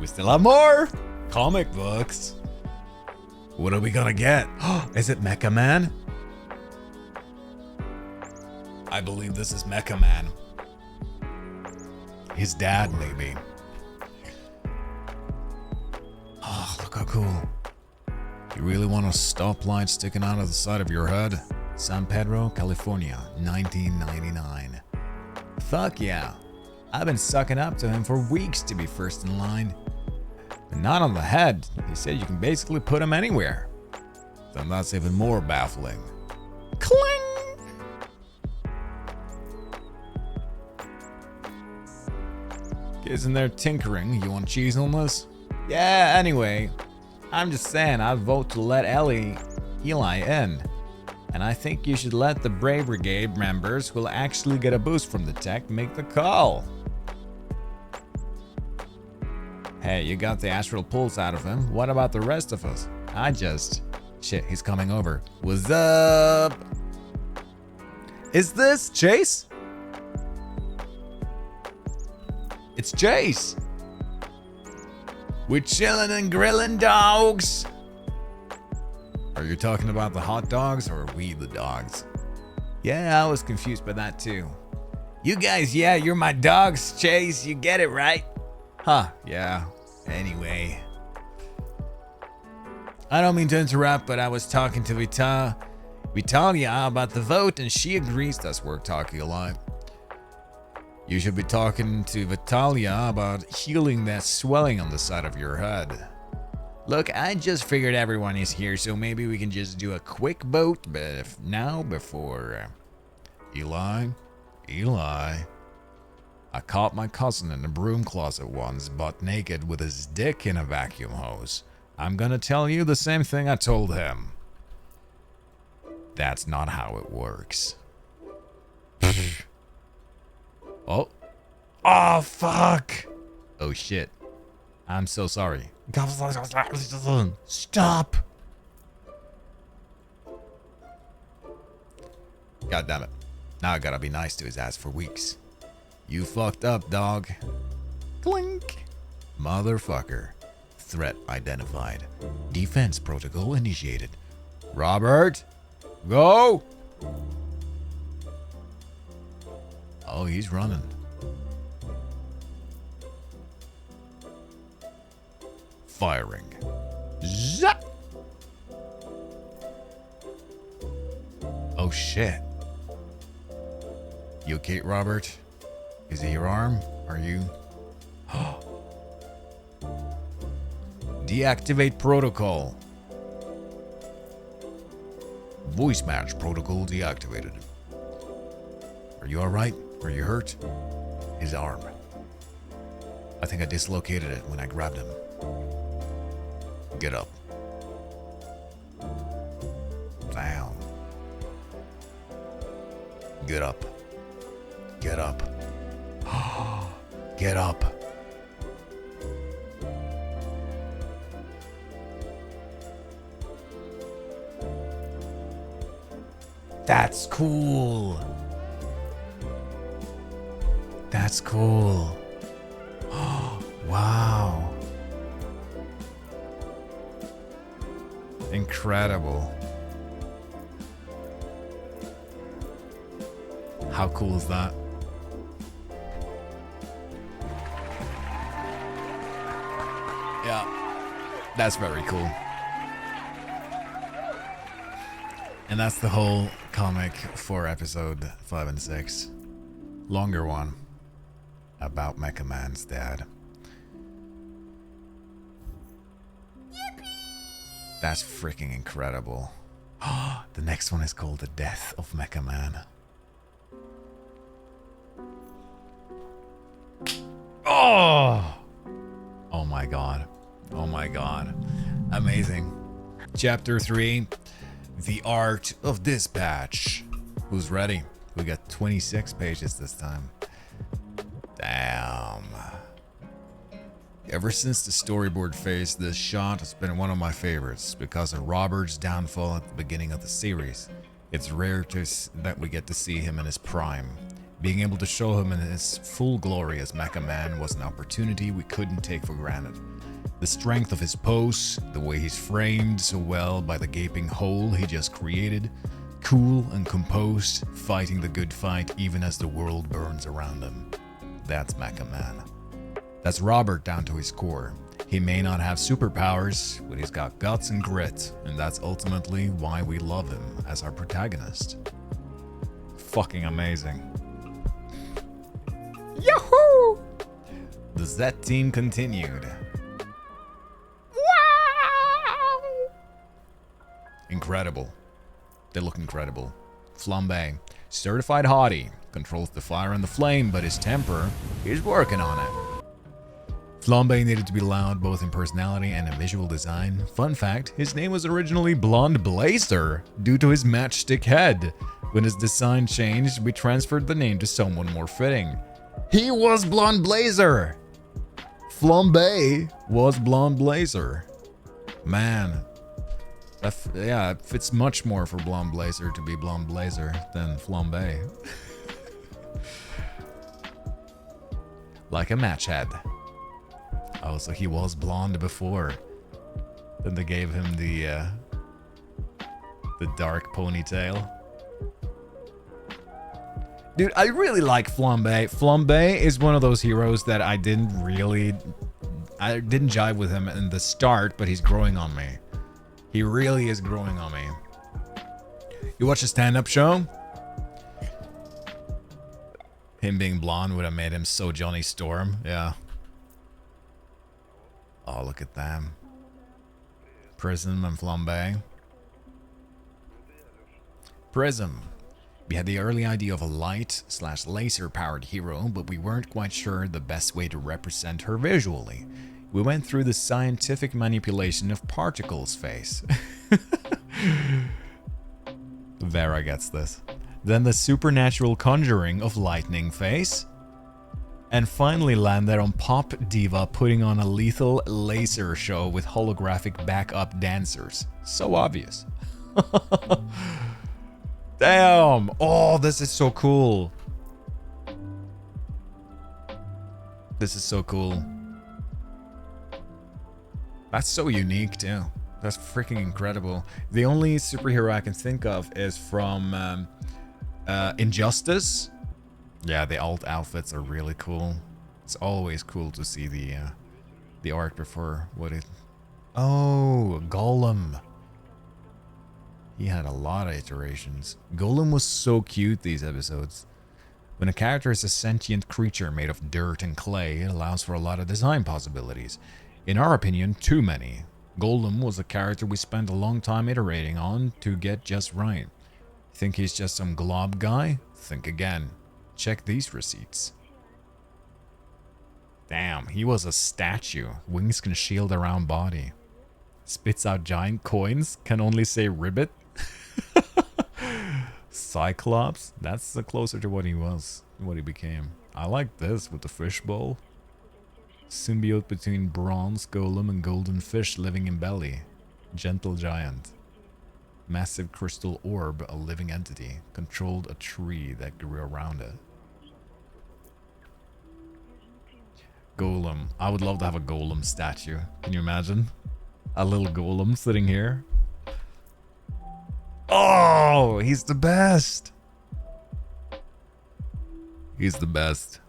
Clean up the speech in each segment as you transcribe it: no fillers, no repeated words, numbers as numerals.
We still have more comic books. What are we gonna get? Is it Mecha Man? I believe this is Mecha Man. His dad, maybe. Oh, look how cool. You really want a stoplight sticking out of the side of your head? San Pedro, California, 1999. Fuck yeah. I've been sucking up to him for weeks to be first in line. But not on the head. He said you can basically put him anywhere. Then that's even more baffling. Cling! Kids in there tinkering. You want cheese on this? Yeah, anyway. I'm just saying I'd vote to let Eli in. And I think you should let the Brave Brigade members who will actually get a boost from the tech make the call. Hey, you got the astral pulse out of him. What about the rest of us? Shit, he's coming over. What's up? Is this Chase? It's Chase. We're chilling and grilling, dogs. Are you talking about the hot dogs or are we the dogs? Yeah, I was confused by that too. You guys, yeah, you're my dogs, Chase. You get it, right? Huh, yeah. Anyway. I don't mean to interrupt, but I was talking to Vitalia about the vote and she agrees that's worth talking a lot. You should be talking to Vitalia about healing that swelling on the side of your head. Look, I just figured everyone is here, so maybe we can just do a quick vote, but if now before... Eli? I caught my cousin in the broom closet once, butt naked with his dick in a vacuum hose. I'm gonna tell you the same thing I told him. That's not how it works. Oh. Oh, fuck. Oh, shit. I'm so sorry. Stop. God damn it. Now I gotta be nice to his ass for weeks. You fucked up, dog. Clink. Motherfucker. Threat identified. Defense protocol initiated. Robert, go. Oh, he's running. Firing. Zap. Oh shit. You okay, Robert? Is it your arm? Are you? Deactivate protocol. Voice match protocol deactivated. Are you alright? Are you hurt? His arm. I think I dislocated it when I grabbed him. Get up. Down. Get up. Get up. Get up. That's cool. That's cool. Wow. Incredible. How cool is that? Yeah, that's very cool. And that's the whole comic for episode 5 and 6. Longer one about Mecha Man's dad. That's freaking incredible. The next one is called The Death of Mecha Man. Oh my god. Oh my god. Amazing. Chapter 3, The Art of Dispatch. Who's ready? We got 26 pages this time. Damn. Ever since the storyboard phase, this shot has been one of my favorites because of Robert's downfall at the beginning of the series. It's rare that we get to see him in his prime. Being able to show him in his full glory as Mecha Man was an opportunity we couldn't take for granted. The strength of his pose, the way he's framed so well by the gaping hole he just created, cool and composed, fighting the good fight even as the world burns around him. That's Mecha Man. That's Robert down to his core. He may not have superpowers, but he's got guts and grit, and that's ultimately why we love him as our protagonist. Fucking amazing. Yahoo! The Z team continued. Wow! Incredible. They look incredible. Flambe, certified hottie, controls the fire and the flame, but his temper, he's working on it. Flambe needed to be loud both in personality and in visual design. Fun fact, his name was originally Blonde Blazer due to his matchstick head. When his design changed, we transferred the name to someone more fitting. He was Blonde Blazer! Flambe was Blonde Blazer. Man. Yeah, it fits much more for Blonde Blazer to be Blonde Blazer than Flambe. Like a match head. Oh, so he was blonde before. Then they gave him the dark ponytail. Dude, I really like Flambe. Flambe is one of those heroes that I didn't jive with him in the start, but he's growing on me. He really is growing on me. You watch a stand-up show? Him being blonde would have made him so Johnny Storm, yeah. Oh, look at them. Prism and Flambe. Prism. We had the early idea of a light/laser-powered hero, but we weren't quite sure the best way to represent her visually. We went through the scientific manipulation of particles phase. Vera gets this. Then the supernatural conjuring of lightning phase. And finally landed on Pop Diva putting on a lethal laser show with holographic backup dancers. So obvious. Damn! Oh, this is so cool. This is so cool. That's so unique too. That's freaking incredible. The only superhero I can think of is from Injustice. Yeah, the alt outfits are really cool. It's always cool to see the art before what it... Oh, Golem. He had a lot of iterations. Golem was so cute these episodes. When a character is a sentient creature made of dirt and clay, it allows for a lot of design possibilities. In our opinion, too many. Golem was a character we spent a long time iterating on to get just right. Think he's just some glob guy? Think again. Check these receipts. Damn, he was a statue. Wings can shield around body. Spits out giant coins. Can only say ribbit. Cyclops. That's closer to what he was. What he became. I like this with the fishbowl. Symbiote between bronze golem and golden fish living in belly. Gentle giant. Massive crystal orb, a living entity. Controlled a tree that grew around it. Golem. I would love to have a golem statue. Can you imagine? A little golem sitting here. Oh, he's the best. He's the best.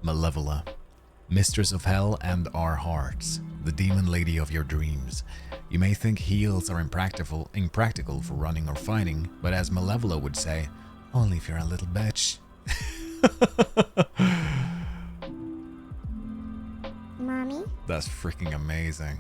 Malevola. Mistress of Hell and our hearts. The demon lady of your dreams. You may think heals are impractical for running or fighting, but as Malevola would say, only if you're a little bitch. Mommy? That's freaking amazing.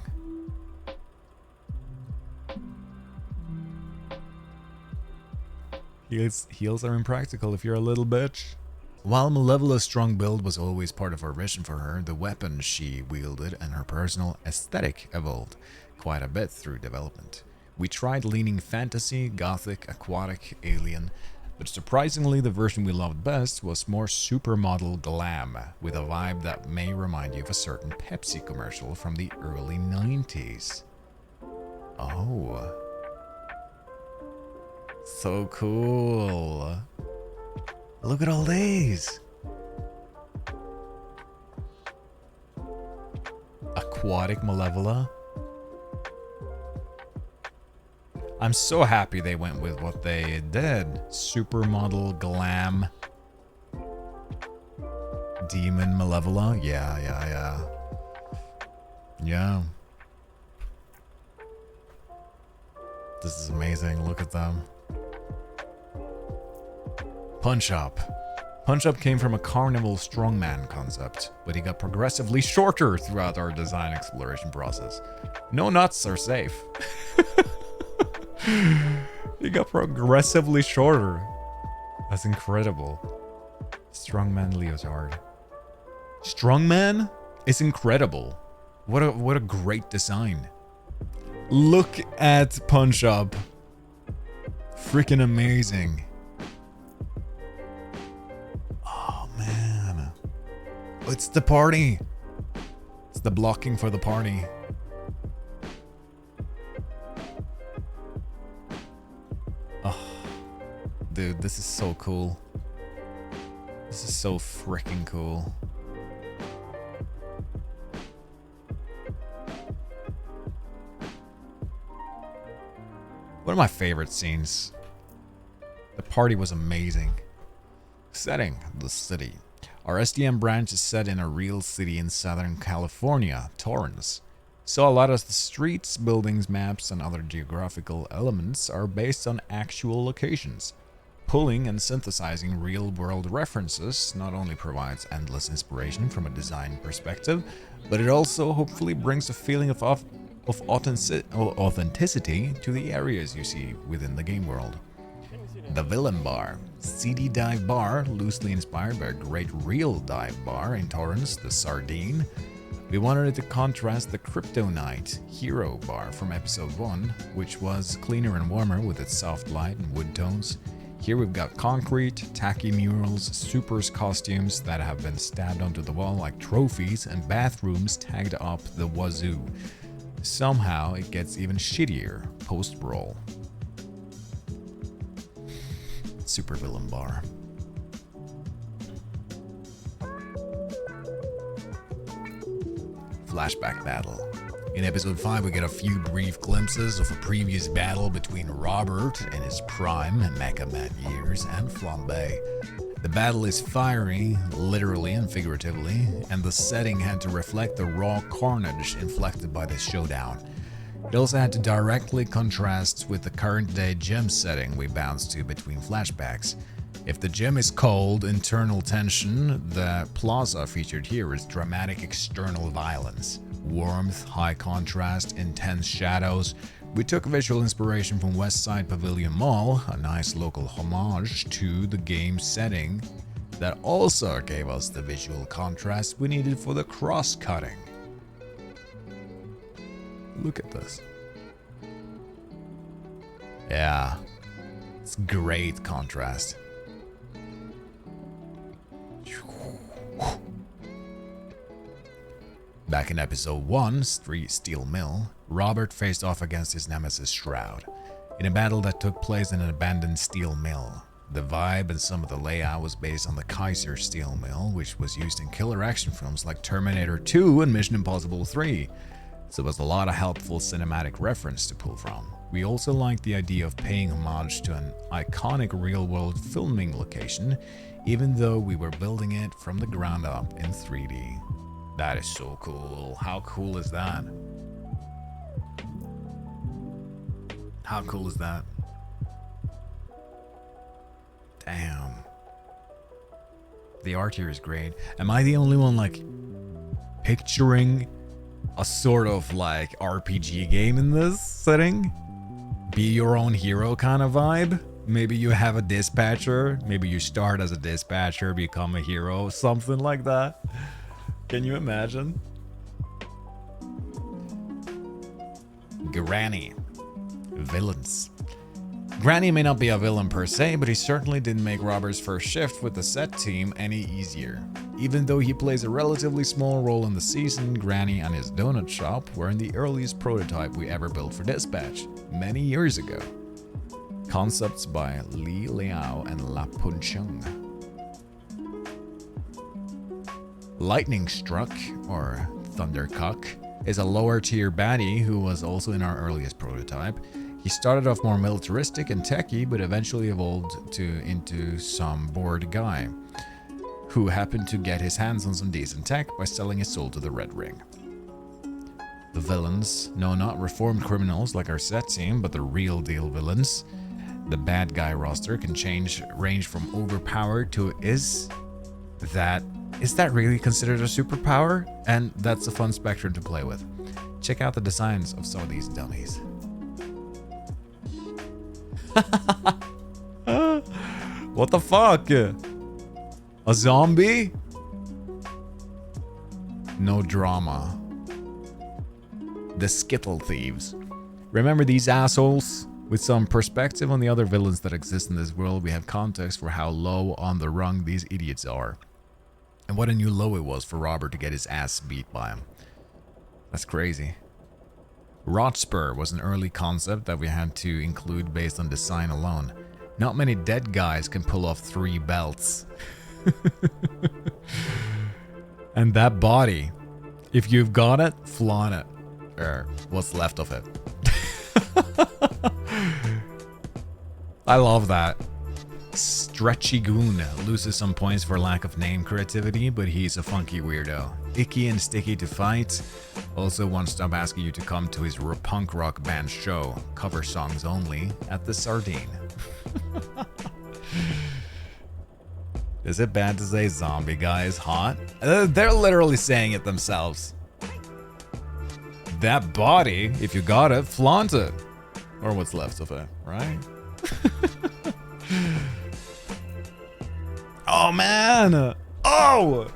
Heals are impractical if you're a little bitch. While Malevola's strong build was always part of our vision for her, the weapons she wielded and her personal aesthetic evolved quite a bit through development. We tried leaning fantasy, gothic, aquatic, alien, but surprisingly the version we loved best was more supermodel glam, with a vibe that may remind you of a certain Pepsi commercial from the early 90s. Oh. So cool. Look at all these. Aquatic Malevola. I'm so happy they went with what they did. Supermodel Glam. Demon Malevola. Yeah. This is amazing. Look at them. Punch Up. Punch Up came from a carnival strongman concept, but he got progressively shorter throughout our design exploration process. No nuts are safe. He got progressively shorter. That's incredible. Strongman leotard. Strongman is incredible. What a great design. Look at Punch Up. Freaking amazing. Oh man. It's the party. It's the blocking for the party. Oh, dude, this is so cool. This is so freaking cool. One of my favorite scenes. The party was amazing. Setting, the city. Our SDM branch is set in a real city in Southern California, Torrance. So a lot of the streets, buildings, maps, and other geographical elements are based on actual locations. Pulling and synthesizing real-world references not only provides endless inspiration from a design perspective, but it also hopefully brings a feeling of authenticity to the areas you see within the game world. The Villain Bar. CD dive bar, loosely inspired by a great real dive bar in Torrance, the Sardine. We wanted it to contrast the Kryptonite Hero bar from episode 1, which was cleaner and warmer with its soft light and wood tones. Here we've got concrete, tacky murals, supers costumes that have been stabbed onto the wall like trophies, and bathrooms tagged up the wazoo. Somehow it gets even shittier post-brawl. Super Villain Bar. Flashback battle. In episode 5 we get a few brief glimpses of a previous battle between Robert in his prime and Mecha Man years and Flambe. The battle is fiery, literally and figuratively, and the setting had to reflect the raw carnage inflicted by this showdown. It also had to directly contrast with the current day gym setting we bounce to between flashbacks. If the gym is cold, internal tension, the plaza featured here is dramatic external violence. Warmth, high contrast, intense shadows. We took visual inspiration from West Side Pavilion Mall, a nice local homage to the game setting that also gave us the visual contrast we needed for the cross-cutting. Look at this. Yeah, it's great contrast. Back in episode 1, Street Steel Mill, Robert faced off against his nemesis Shroud in a battle that took place in an abandoned steel mill. The vibe and some of the layout was based on the Kaiser steel mill, which was used in killer action films like Terminator 2 and Mission Impossible 3. So it was a lot of helpful cinematic reference to pull from. We also liked the idea of paying homage to an iconic real-world filming location, even though we were building it from the ground up in 3D. That is so cool. How cool is that? How cool is that? Damn. The art here is great. Am I the only one like picturing a sort of like RPG game in this setting? Be your own hero kind of vibe? Maybe you have a dispatcher. Maybe you start as a dispatcher, become a hero, something like that. Can you imagine? Granny. Villains. Granny may not be a villain per se, but he certainly didn't make Robert's first shift with the set team any easier. Even though he plays a relatively small role in the season, Granny and his donut shop were in the earliest prototype we ever built for Dispatch, many years ago. Concepts by Li Liao and La Punchung. Lightning Struck, or Thundercock, is a lower tier baddie who was also in our earliest prototype. He started off more militaristic and techy, but eventually evolved into some bored guy who happened to get his hands on some decent tech by selling his soul to the Red Ring. The villains, no, not reformed criminals like our set team, but the real deal villains. The bad guy roster can range from overpowered to is that really considered a superpower? And that's a fun spectrum to play with. Check out the designs of some of these dummies. What the fuck? A zombie? No drama. The Skittle Thieves. Remember these assholes? With some perspective on the other villains that exist in this world, we have context for how low on the rung these idiots are. And what a new low it was for Robert to get his ass beat by him. That's crazy. Rotspur was an early concept that we had to include based on design alone. Not many dead guys can pull off 3 belts. And that body, if you've got it, flaunt it. Or what's left of it. I love that. Stretchy Goon loses some points for lack of name creativity, but he's a funky weirdo. Icky and sticky to fight. Also won't stop asking you to come to his punk rock band show, cover songs only, at the Sardine. Is it bad to say zombie guy is hot? They're literally saying it themselves. That body, if you got it, flaunt it. Or what's left of it, right? Oh man! Oh!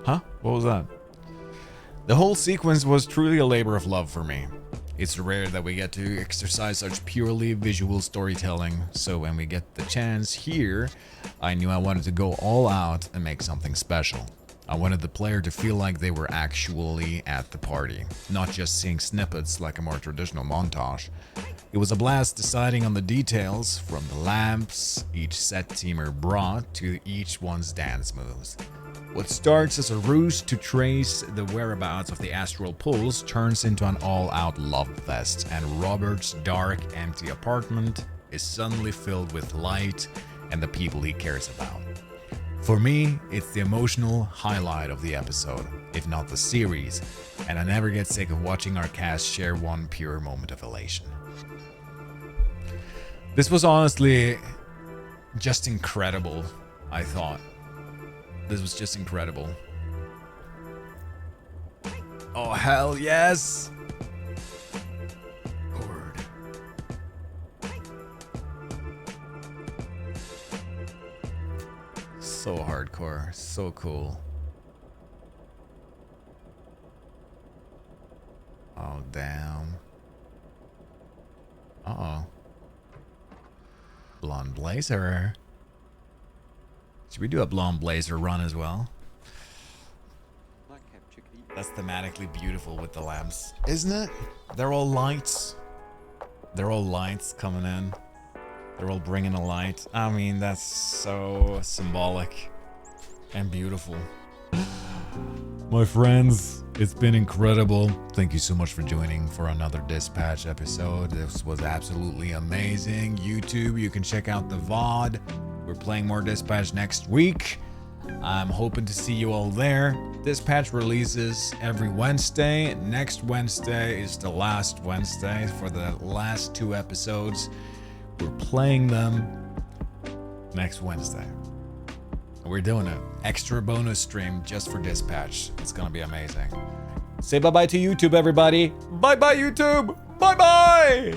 Huh? What was that? The whole sequence was truly a labor of love for me. It's rare that we get to exercise such purely visual storytelling, so when we get the chance here, I knew I wanted to go all out and make something special. I wanted the player to feel like they were actually at the party, not just seeing snippets like a more traditional montage. It was a blast deciding on the details, from the lamps each set teamer brought to each one's dance moves. What starts as a ruse to trace the whereabouts of the astral pulse turns into an all-out love fest, and Robert's dark, empty apartment is suddenly filled with light and the people he cares about. For me, it's the emotional highlight of the episode, if not the series, and I never get sick of watching our cast share one pure moment of elation. This was honestly just incredible, I thought. This was just incredible. Oh, hell yes! Lord. So hardcore, so cool. Oh, damn. Uh-oh. Blonde Blazer. Should we do a Blonde Blazer run as well? That's thematically beautiful with the lamps, isn't it? They're all lights. They're all lights coming in. They're all bringing a light. I mean, that's so symbolic and beautiful. My friends, it's been incredible. Thank you so much for joining for another Dispatch episode. This was absolutely amazing. YouTube, you can check out the VOD. We're playing more Dispatch next week. I'm hoping to see you all there. Dispatch releases every Wednesday. Next Wednesday is the last Wednesday for the last 2 episodes. We're playing them next Wednesday. We're doing an extra bonus stream just for Dispatch. It's gonna be amazing. Say bye-bye to YouTube, everybody. Bye-bye, YouTube. Bye-bye.